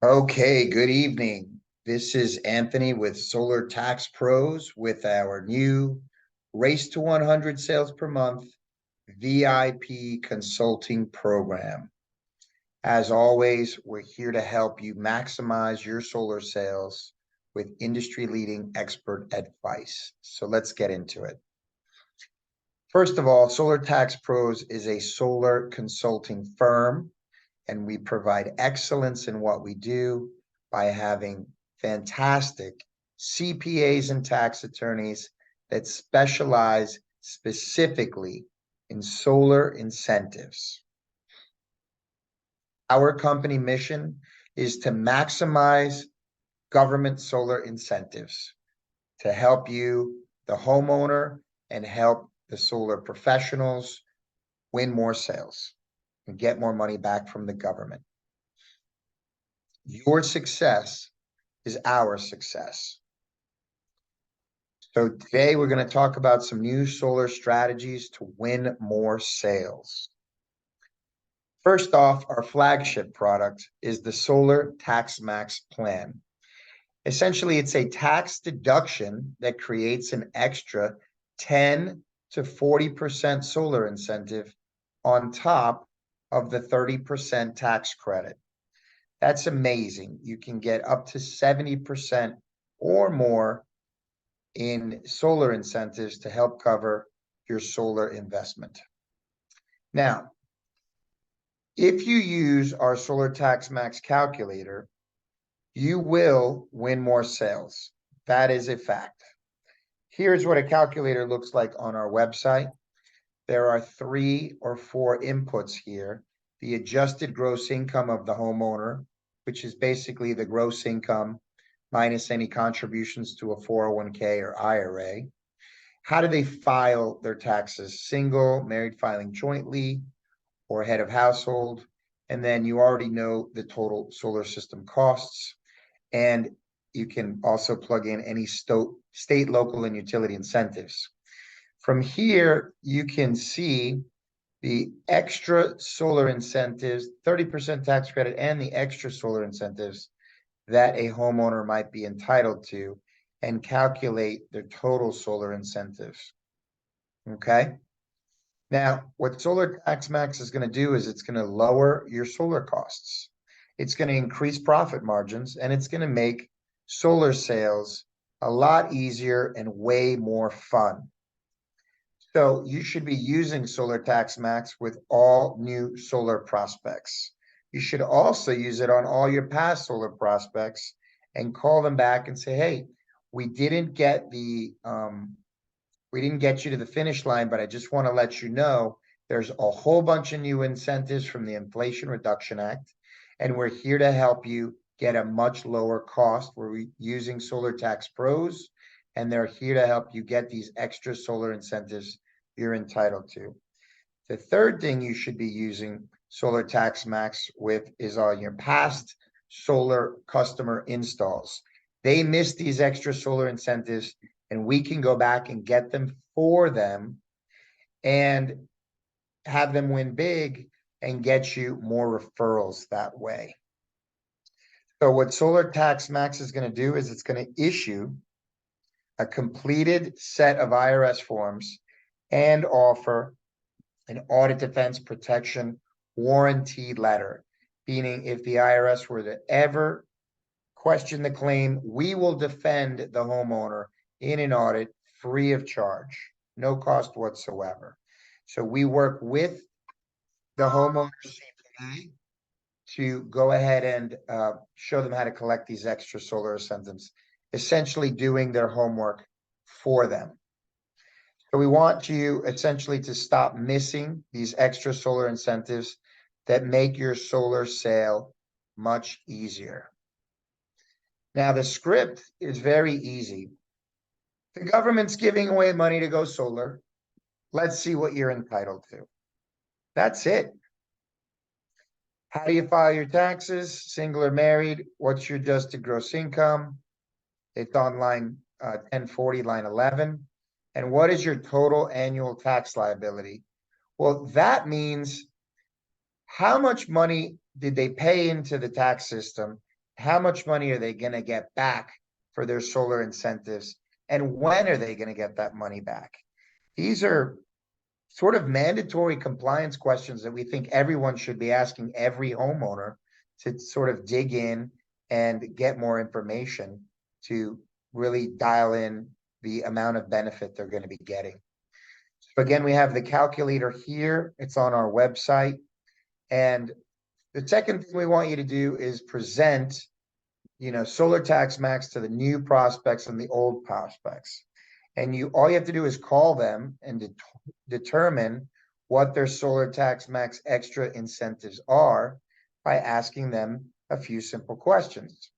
Okay, good evening. This is Anthony with Solar Tax Pros with our new Race to 100 Sales Per Month VIP consulting program. As always, we're here to help you maximize your solar sales with industry-leading expert advice. So let's get into it. First of all, Solar Tax Pros is a solar consulting firm, and we provide excellence in what we do by having fantastic CPAs and tax attorneys that specialize specifically in solar incentives. Our company mission is to maximize government solar incentives to help you, the homeowner, and help the solar professionals win more sales and get more money back from the government. Your success is our success. So today we're going to talk about some new solar strategies to win more sales. First off, our flagship product is the Solar Tax Max plan. Essentially, it's a tax deduction that creates an extra 10 to 40% solar incentive on top of the 30% tax credit. That's amazing. You can get up to 70% or more in solar incentives to help cover your solar investment. Now, if you use our Solar Tax Max calculator, you will win more sales. That is a fact. Here's what a calculator looks like on our website. There are 3 or 4 inputs here. The adjusted gross income of the homeowner, which is basically the gross income minus any contributions to a 401k or IRA. How do they file their taxes? Single, married filing jointly, or head of household. And then you already know the total solar system costs. And you can also plug in any state, local, and utility incentives. From here, you can see the extra solar incentives, 30% tax credit, and the extra solar incentives that a homeowner might be entitled to, and calculate their total solar incentives. Okay. Now, what Solar Tax Max is going to do is it's going to lower your solar costs. It's going to increase profit margins, and it's going to make solar sales a lot easier and way more fun. So you should be using Solar Tax Max with all new solar prospects. You should also use it on all your past solar prospects and call them back and say, hey, we didn't get you to the finish line, but I just want to let you know there's a whole bunch of new incentives from the Inflation Reduction Act, and we're here to help you get a much lower cost. We're using Solar Tax Pros, and they're here to help you get these extra solar incentives you're entitled to. The third thing you should be using Solar Tax Max with is on your past solar customer installs. They missed these extra solar incentives, and we can go back and get them for them and have them win big and get you more referrals that way. So what Solar Tax Max is going to do is it's going to issue a completed set of IRS forms and offer an audit defense protection warranty letter, meaning if the IRS were to ever question the claim, we will defend the homeowner in an audit free of charge, no cost whatsoever. So we work with the homeowner CPA to go ahead and show them how to collect these extra solar incentives, essentially doing their homework for them. So we want you essentially to stop missing these extra solar incentives that make your solar sale much easier. Now, the script is very easy. The government's giving away money to go solar. Let's see what you're entitled to. That's it. How do you file your taxes? Single or married? What's your adjusted gross income? It's on line 1040, line 11. And what is your total annual tax liability? Well, that means how much money did they pay into the tax system how much money are they going to get back for their solar incentives, and when are they going to get that money back? These are sort of mandatory compliance questions that we think everyone should be asking every homeowner to sort of dig in and get more information to really dial in the amount of benefit they're going to be getting. So again, we have the calculator here. It's on our website. And the second thing we want you to do is present, Solar Tax Max to the new prospects and the old prospects. And all you have to do is call them and determine what their Solar Tax Max extra incentives are by asking them a few simple questions.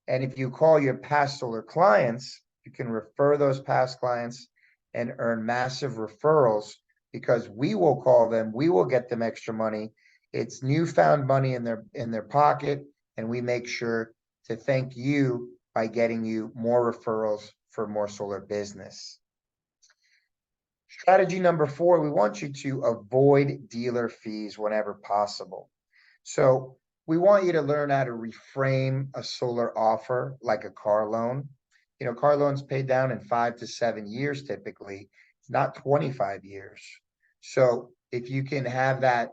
And if you call your past solar clients, you can refer those past clients and earn massive referrals, because we will call them, we will get them extra money. It's newfound money in their pocket, and we make sure to thank you by getting you more referrals for more solar business. Strategy number 4, we want you to avoid dealer fees whenever possible. So we want you to learn how to reframe a solar offer like a car loan. Car loans paid down in 5 to 7 years typically. It's not 25 years. So if you can have that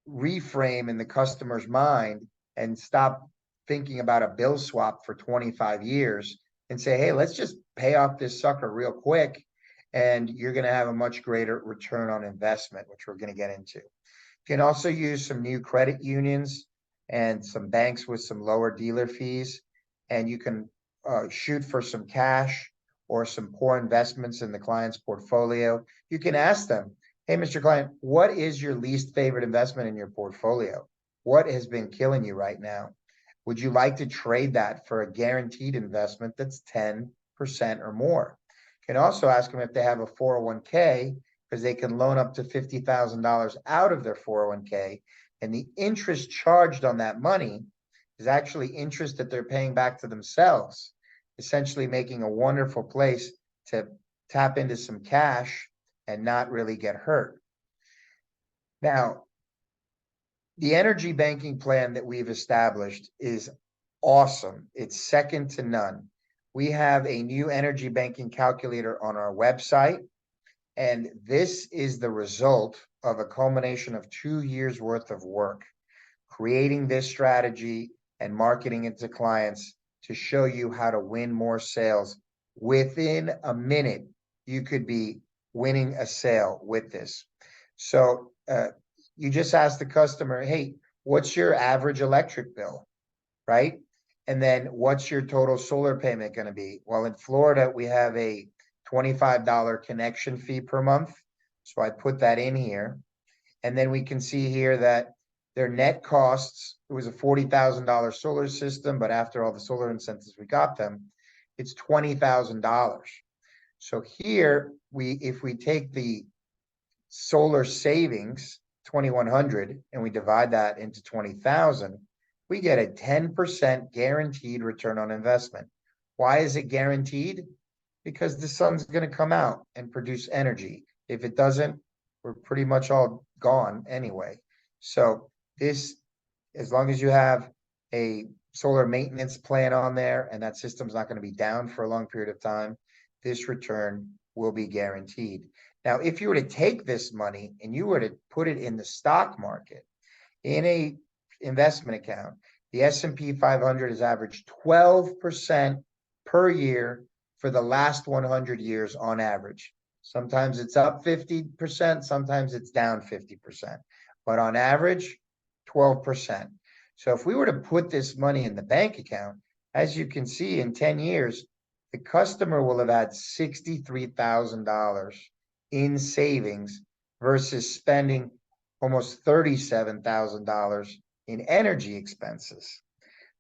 reframe in the customer's mind and stop thinking about a bill swap for 25 years and say, hey, let's just pay off this sucker real quick, and you're going to have a much greater return on investment, which we're going to get into. You can also use some new credit unions and some banks with some lower dealer fees, and you can shoot for some cash or some poor investments in the client's portfolio. You can ask them, hey, Mr. Client, what is your least favorite investment in your portfolio? What has been killing you right now? Would you like to trade that for a guaranteed investment that's 10% or more? You can also ask them if they have a 401k, because they can loan up to $50,000 out of their 401k, and the interest charged on that money is actually interest that they're paying back to themselves, essentially making a wonderful place to tap into some cash and not really get hurt. Now, the energy banking plan that we've established is awesome. It's second to none. We have a new energy banking calculator on our website, and this is the result of a culmination of 2 years worth of work, creating this strategy and marketing it to clients to show you how to win more sales. Within a minute, you could be winning a sale with this. So you just ask the customer, hey, what's your average electric bill, right? And then what's your total solar payment going to be? Well, in Florida, we have a $25 connection fee per month. So I put that in here. And then we can see here that their net costs, it was a $40,000 solar system, but after all the solar incentives we got them, it's $20,000. So here, if we take the solar savings, 2,100, and we divide that into 20,000, we get a 10% guaranteed return on investment. Why is it guaranteed? Because the sun's going to come out and produce energy. If it doesn't, we're pretty much all gone anyway. So this, as long as you have a solar maintenance plan on there and that system's not going to be down for a long period of time, this return will be guaranteed. Now, if you were to take this money and you were to put it in the stock market in a investment account, the S&P 500 has averaged 12% per year for the last 100 years on average. Sometimes it's up 50%, sometimes it's down 50%, but on average, 12%. So if we were to put this money in the bank account, as you can see, in 10 years, the customer will have had $63,000 in savings versus spending almost $37,000 in energy expenses.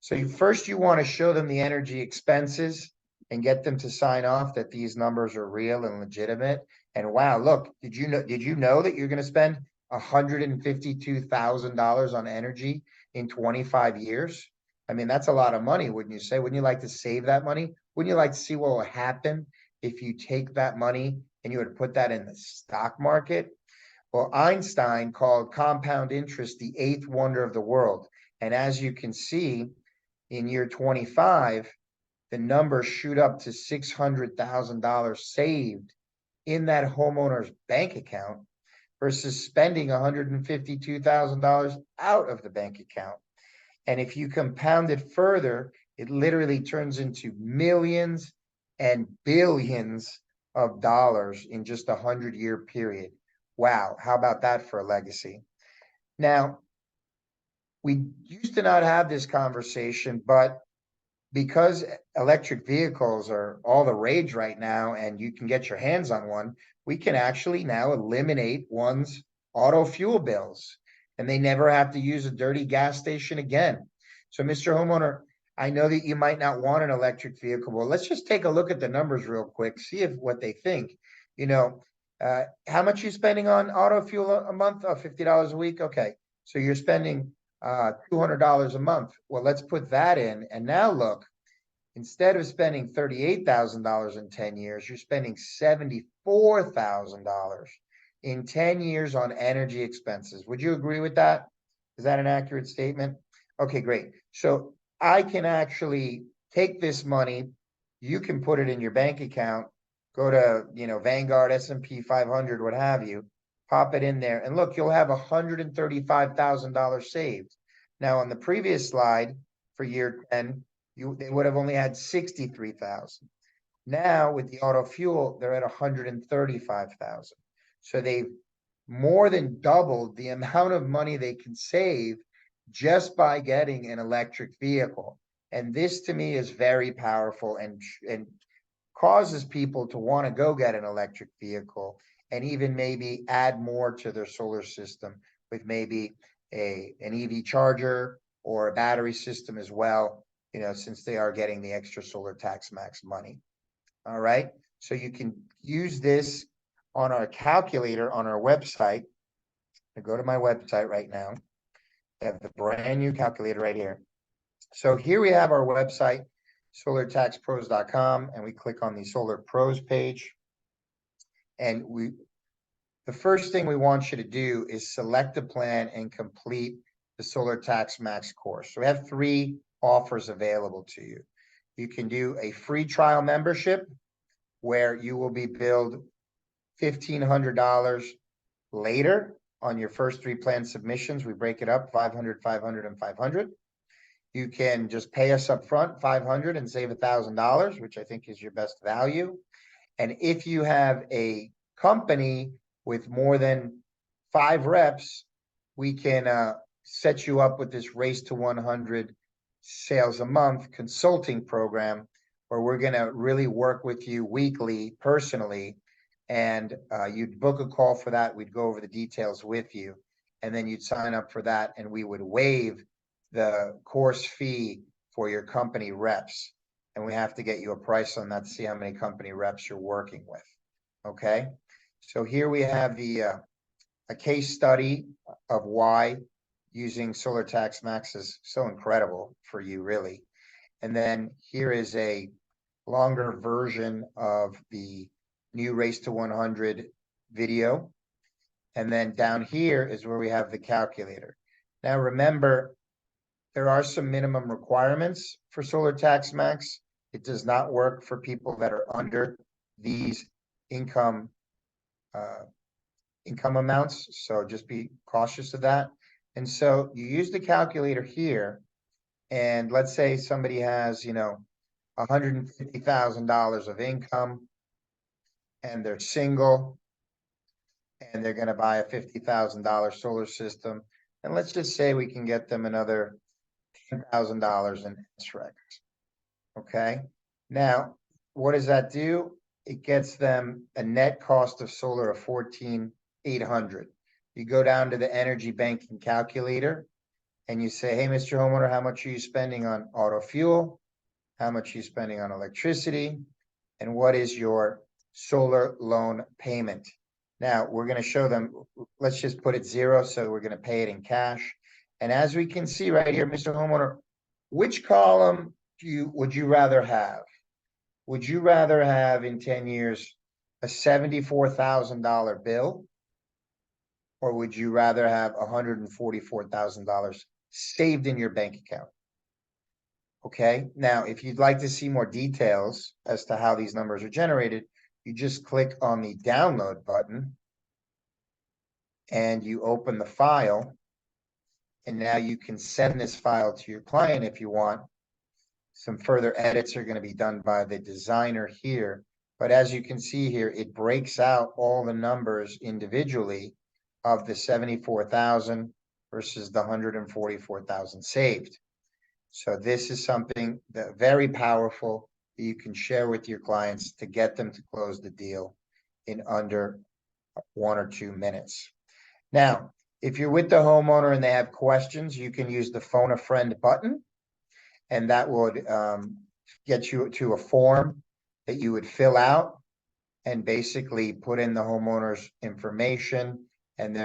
So first you want to show them the energy expenses and get them to sign off that these numbers are real and legitimate. And wow, look, did you know that you're going to spend $152,000 on energy in 25 years? I mean, that's a lot of money, wouldn't you say? Wouldn't you like to save that money? Wouldn't you like to see what will happen if you take that money and you would put that in the stock market? Well, Einstein called compound interest the eighth wonder of the world. And as you can see, in year 25, the numbers shoot up to $600,000 saved in that homeowner's bank account versus spending $152,000 out of the bank account. And if you compound it further, it literally turns into millions and billions of dollars in just a 100-year period. Wow, how about that for a legacy? Now, we used to not have this conversation, but because electric vehicles are all the rage right now and you can get your hands on one, we can actually now eliminate one's auto fuel bills and they never have to use a dirty gas station again. So, Mr. Homeowner, I know that you might not want an electric vehicle. Well, let's just take a look at the numbers real quick, see if what they think. You know, how much you spending on auto fuel a month? Oh, $50 a week. Okay. So you're spending $200 a month. Well, let's put that in. And now look, instead of spending $38,000 in 10 years, you're spending $74,000 in 10 years on energy expenses. Would you agree with that? Is that an accurate statement? Okay, great. So I can actually take this money, you can put it in your bank account, go to, Vanguard, S&P 500, what have you, pop it in there, and look, you'll have $135,000 saved. Now, on the previous slide for year 10, they would have only had 63,000. Now with the auto fuel, they're at 135,000. So they've more than doubled the amount of money they can save just by getting an electric vehicle. And this to me is very powerful and causes people to want to go get an electric vehicle and even maybe add more to their solar system with maybe an EV charger or a battery system as well, since they are getting the extra solar tax max money. All right. So you can use this on our calculator on our website. I go to my website right now. I have the brand new calculator right here. So here we have our website, solartaxpros.com, and we click on the Solar Pros page. And the first thing we want you to do is select a plan and complete the Solar Tax Max course. So we have 3 offers available to you. You can do a free trial membership where you will be billed $1,500 later on your first 3 plan submissions. We break it up, 500, 500, and 500. You can just pay us up front, 500, and save $1,000, which I think is your best value. And if you have a company with more than 5 reps, we can set you up with this Race to 100 sales a month consulting program where we're going to really work with you weekly, personally, and you'd book a call for that. We'd go over the details with you, and then you'd sign up for that, and we would waive the course fee for your company reps. And we have to get you a price on that to see how many company reps you're working with. Okay. So here we have a case study of why using Solar Tax Max is so incredible for you, really. And then here is a longer version of the new Race to 100 video. And then down here is where we have the calculator. Now, remember, there are some minimum requirements for Solar Tax Max. It does not work for people that are under these income amounts. So just be cautious of that. And so you use the calculator here. And let's say somebody has, $150,000 of income and they're single and they're going to buy a $50,000 solar system. And let's just say we can get them another $10,000 in SREC. Okay. Now, what does that do? It gets them a net cost of solar of $14,800. You go down to the energy banking calculator and you say, hey, Mr. Homeowner, how much are you spending on auto fuel? How much are you spending on electricity? And what is your solar loan payment? Now, we're going to show them, let's just put it 0. So we're going to pay it in cash. And as we can see right here, Mr. Homeowner, which column would you rather have? Would you rather have in 10 years a $74,000 bill? Or would you rather have $144,000 saved in your bank account. Okay, now if you'd like to see more details as to how these numbers are generated, you just click on the download button and you open the file. And now you can send this file to your client if you want. Some further edits are going to be done by the designer here. But as you can see here, it breaks out all the numbers individually of the 74,000 versus the 144,000 saved. So this is something that very powerful that you can share with your clients to get them to close the deal in under 1 or 2 minutes. Now, if you're with the homeowner and they have questions, you can use the phone a friend button, and that would get you to a form that you would fill out and basically put in the homeowner's information, and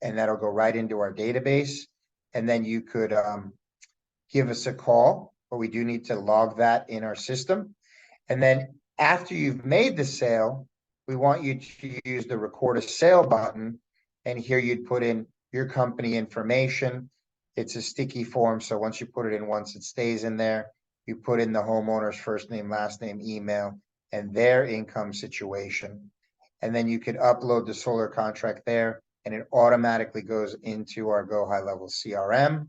that'll go right into our database. And then you could give us a call, but we do need to log that in our system. And then after you've made the sale, we want you to use the record a sale button. And here you'd put in your company information. It's a sticky form, so once you put it in once, it stays in there. You put in the homeowner's first name, last name, email, and their income situation. And then you could upload the solar contract there, and it automatically goes into our Go High Level CRM.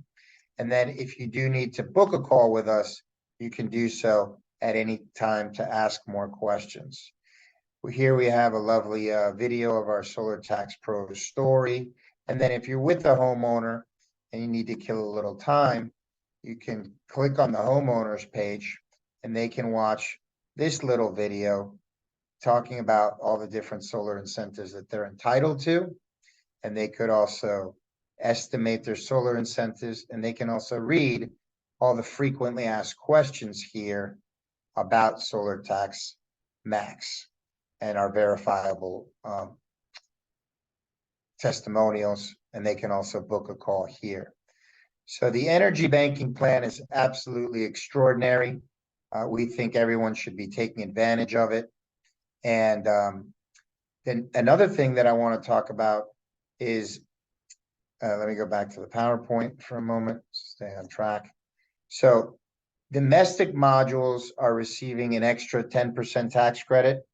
And then if you do need to book a call with us, you can do so at any time to ask more questions. Here we have a lovely video of our Solar Tax Pro story. And then if you're with the homeowner and you need to kill a little time, you can click on the homeowner's page and they can watch this little video talking about all the different solar incentives that they're entitled to. And they could also estimate their solar incentives, and they can also read all the frequently asked questions here about solar tax max and our verifiable testimonials, and they can also book a call here. So the energy banking plan is absolutely extraordinary. We think everyone should be taking advantage of it. And then another thing that I want to talk about is, let me go back to the PowerPoint for a moment, stay on track. So domestic modules are receiving an extra 10% tax credit,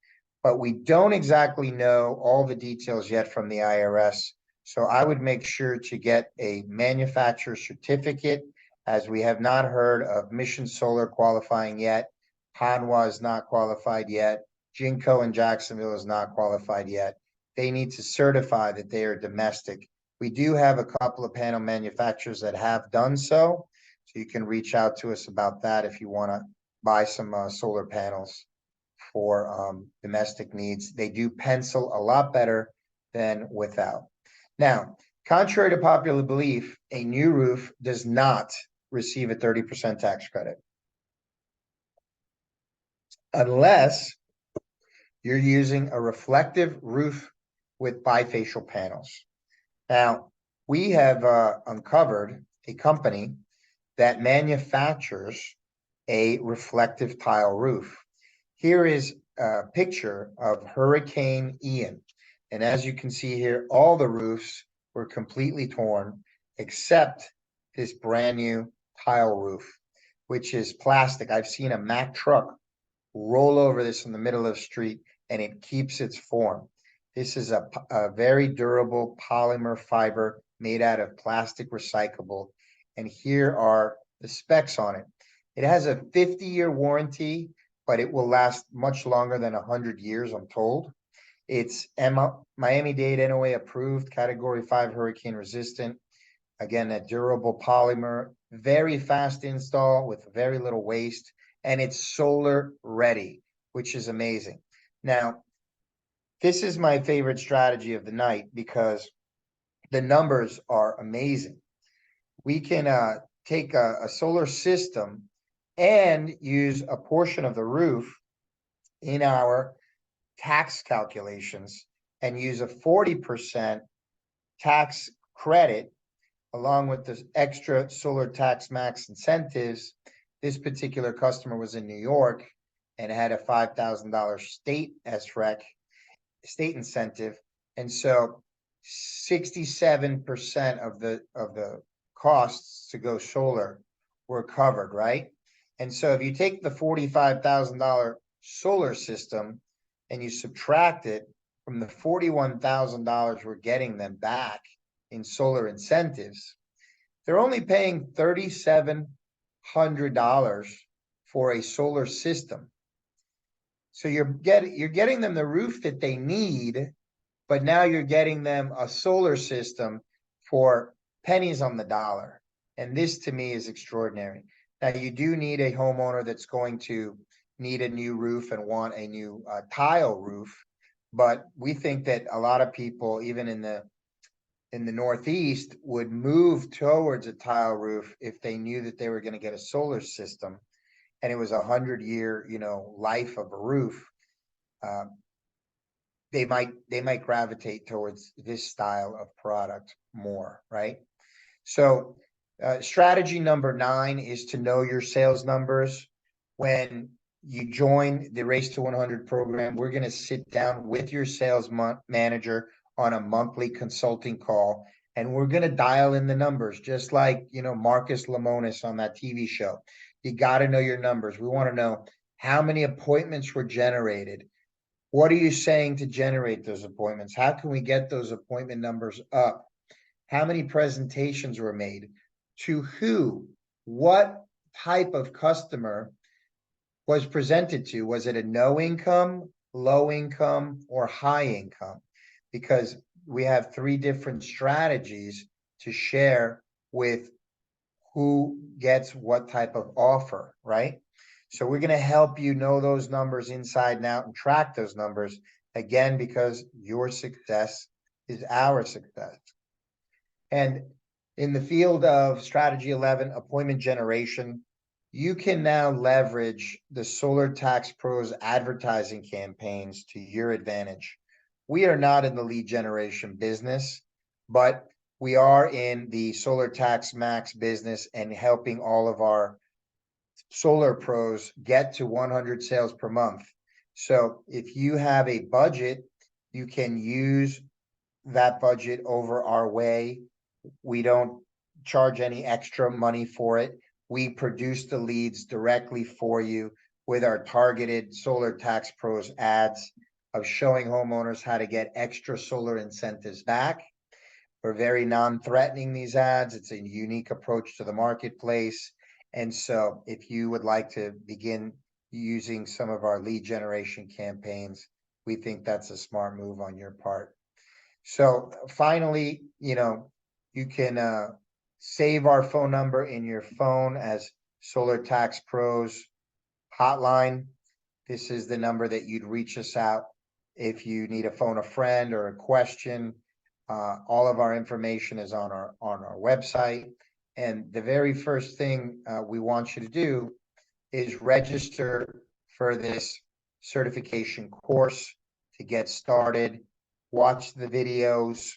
but we don't exactly know all the details yet from the IRS. So I would make sure to get a manufacturer certificate, as we have not heard of Mission Solar qualifying yet. Hanwha is not qualified yet. Jinko in Jacksonville is not qualified yet. They need to certify that they are domestic. We do have a couple of panel manufacturers that have done so. So you can reach out to us about that if you want to buy some solar panels for domestic needs. They do pencil a lot better than without. Now, contrary to popular belief, a new roof does not receive a 30% tax credit unless you're using a reflective roof with bifacial panels. Now, we have uncovered a company that manufactures a reflective tile roof. Here is a picture of Hurricane Ian. And as you can see here, all the roofs were completely torn except this brand new tile roof, which is plastic. I've seen a Mack truck roll over this in the middle of the street and it keeps its form. This is a very durable polymer fiber made out of plastic recyclable. And here are the specs on it. It has a 50-year warranty, but it will last much longer than 100 years, I'm told. It's Miami-Dade NOA approved, Category 5 hurricane resistant. Again, a durable polymer, very fast install with very little waste, and it's solar ready, which is amazing. Now, this is my favorite strategy of the night because the numbers are amazing. We can take a solar system and use a portion of the roof in our tax calculations and use a 40% tax credit along with the extra solar tax max incentives. This particular customer was in New York and had a $5,000 state SREC, state incentive. And so 67% of the costs to go solar were covered, right? And so if you take the $45,000 solar system and you subtract it from the $41,000 we're getting them back in solar incentives, they're only paying $3,700 for a solar system. So you're getting them the roof that they need, but now you're getting them a solar system for pennies on the dollar. And this to me is extraordinary. Now you do need a homeowner that's going to need a new roof and want a new tile roof. But we think that a lot of people, even in the Northeast, would move towards a tile roof if they knew that they were going to get a solar system and it was 100-year, life of a roof. They might gravitate towards this style of product more, right? So strategy number 9 is to know your sales numbers. When you join the Race to 100 program, we're going to sit down with your sales manager on a monthly consulting call, and we're going to dial in the numbers, just like, Marcus Lemonis on that TV show. You got to know your numbers. We want to know how many appointments were generated. What are you saying to generate those appointments? How can we get those appointment numbers up? How many presentations were made? To who? What type of customer was presented to? Was it a no income, low income, or high income? Because we have 3 different strategies to share with who gets what type of offer, right? So we're going to help you know those numbers inside and out and track those numbers, again, because your success is our success. And in the field of strategy 11, appointment generation, you can now leverage the Solar Tax Pros advertising campaigns to your advantage. We are not in the lead generation business, but we are in the Solar Tax Max business and helping all of our solar pros get to 100 sales per month. So if you have a budget, you can use that budget over our way. We don't charge any extra money for it. We produce the leads directly for you with our targeted Solar Tax Pros ads of showing homeowners how to get extra solar incentives back. We're very non-threatening these ads. It's a unique approach to the marketplace. And so if you would like to begin using some of our lead generation campaigns, we think that's a smart move on your part. So finally, you can save our phone number in your phone as Solar Tax Pros hotline. This is the number that you'd reach us out if you need to phone a friend or a question. All of our information is on our website. And the very first thing we want you to do is register for this certification course to get started, watch the videos,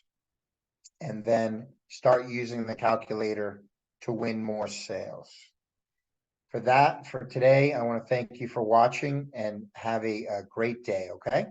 and then start using the calculator to win more sales. For today, I want to thank you for watching and have a great day, okay?